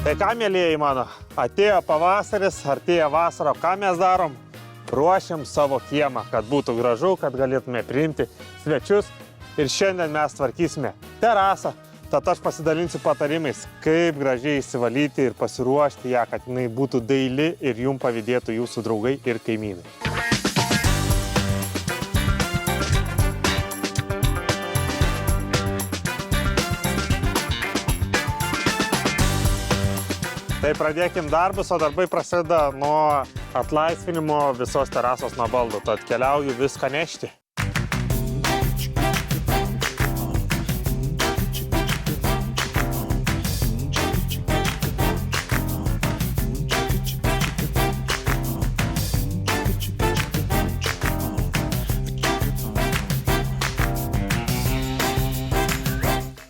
Tai ką, mėlėjai mano, atėjo pavasaris, artėja vasaro, ką mes darom? Ruošiam savo kiemą, kad būtų gražu, kad galėtume priimti svečius. Ir šiandien mes tvarkysime terasą. Tad aš pasidalinsiu patarimais, kaip gražiai įsivalyti ir pasiruošti ją, kad jinai būtų daili ir jum pavydėtų jūsų draugai ir kaimynai. Tai pradėkim darbus, o darbai prasideda nuo atlaisvinimo visos terasos nuo baldų. Tad keliauju viską nešti.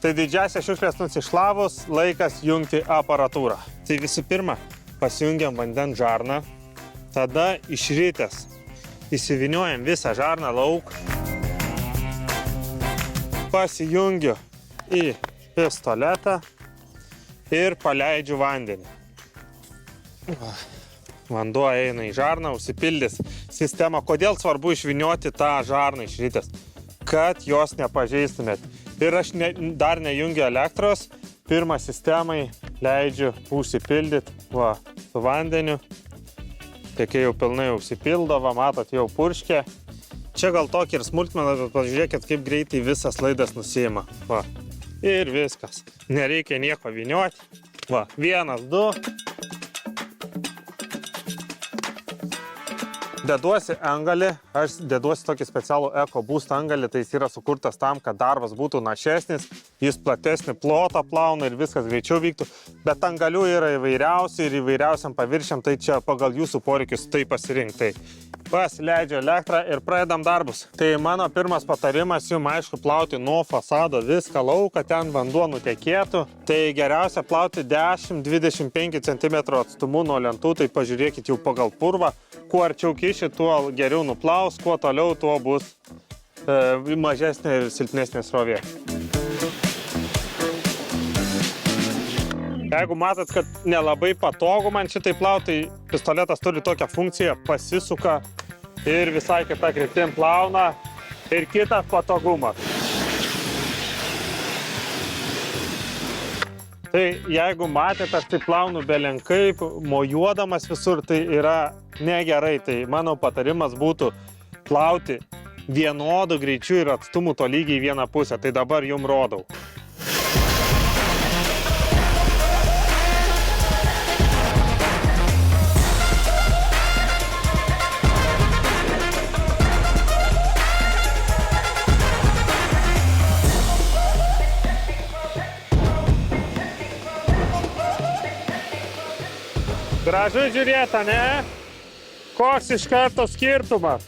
Tai didžiausia šiukšlės nusišlavus, laikas jungti aparatūrą. Tai visų pirma, pasijungiam vandens žarną, tada išritęs įsiviniojam visą žarną lauk, pasijungiu į pistoletą ir paleidžiu vandenį. Vanduo eina į žarną, užsipildys sistemą. Kodėl svarbu išvinioti tą žarną išritęs? Kad jos nepažeistumėt. Ir aš dar nejungiu elektros, pirmą sistemai leidžiu užsipildyti su vandeniu. Tiek jau pilnai užsipildo, matot, jau purškė. Čia gal tokį ir smulkmeną, bet pažiūrėkit, kaip greitai visas laidas nusiima. Ir viskas. Nereikia nieko vynioti. 1, 2. Deduosi angalį, aš deduosi tokį specialų EcoBoost angalį, tai jis yra sukurtas tam, kad darbas būtų našesnis, jis platesnį plotą plauna ir viskas greičiau vyktų, bet angalių yra įvairiausių ir įvairiausiam paviršiam, tai čia pagal jūsų poreikius tai pasirinkti. Pasileidžiu elektrą ir pradedam darbus. Tai mano pirmas patarimas jums, aišku, plauti nuo fasado viską lauk, kad ten vanduo nutekėtų. Tai geriausia plauti 10-25 cm atstumu nuo lentų, tai pažiūrėkit jau pagal purvą. Kuo arčiau kiši, tuo geriau nuplaus, kuo toliau, tuo bus mažesnė ir silpnesnė srovė. Jeigu matot, kad nelabai patogu man šitai plauti, tai pistoletas turi tokią funkciją, pasisuka ir visai kitą kryptim plauna ir kitas patogumas. Tai jeigu matėt, aš tai plaunu belenkaip, mojuodamas visur, tai yra negerai. Tai mano patarimas būtų plauti vienodu greičiu ir atstumu tolygiai į vieną pusę. Tai dabar jums rodau. Gražu žiūrėta, ne? Koks iš karto skirtumas.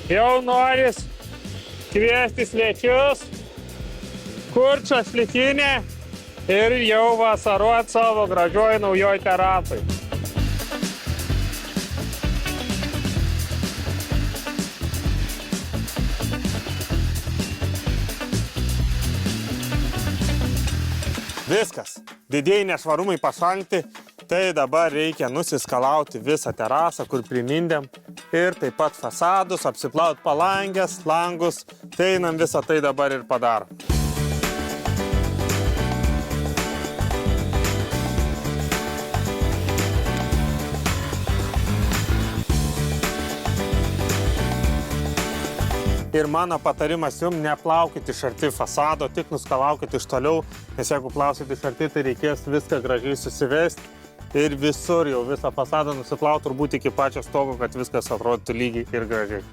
Jau noris kviesti svečius, kurčia šlikinė ir jau vasaruot savo gražioj naujoj terasai. Viskas. Didieji nešvarumai pašalinti. Tai dabar reikia nusiskalauti visą terasą, kur primindėm. Ir taip pat fasadus, apsiplaut palangės, langus. Tai einam visą tai dabar ir padarom. Ir mano patarimas jums, neplaukit iš arti fasado, tik nuskalaukit iš toliau, nes jeigu plausit iš arti, tai reikės viską gražiai susivesti. Ir visur jau visą fasadą nusiplaut turbūt iki pačio stogo, kad viskas atrodytų lygiai ir gražiai.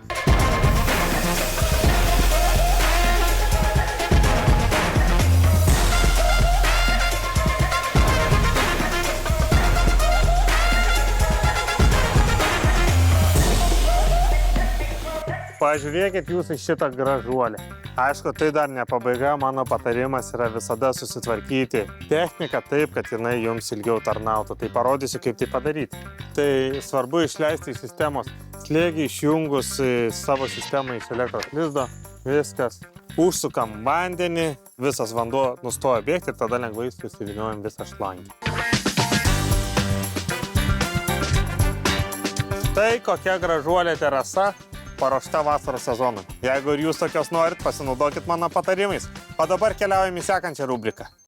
Pažiūrėkit jūs į šitą gražuolį. Aišku, tai dar ne pabaiga, mano patarimas yra visada susitvarkyti techniką taip, kad jinai jums ilgiau tarnautų. Tai parodysiu, kaip tai padaryti. Tai svarbu išleisti iš sistemos slėgį, išjungus savo sistemą iš elektros lizdo. Viskas. Užsukam vandenį, visas vanduo nustoja bėgti ir tada lengvai susiviniojam visą šlangį. Tai kokia gražuolė terasa paruošta vasaros sezonui. Jeigu ir jūs tokios norit, pasinaudokit mano patarimais. O dabar keliaujam į sekančią rubriką.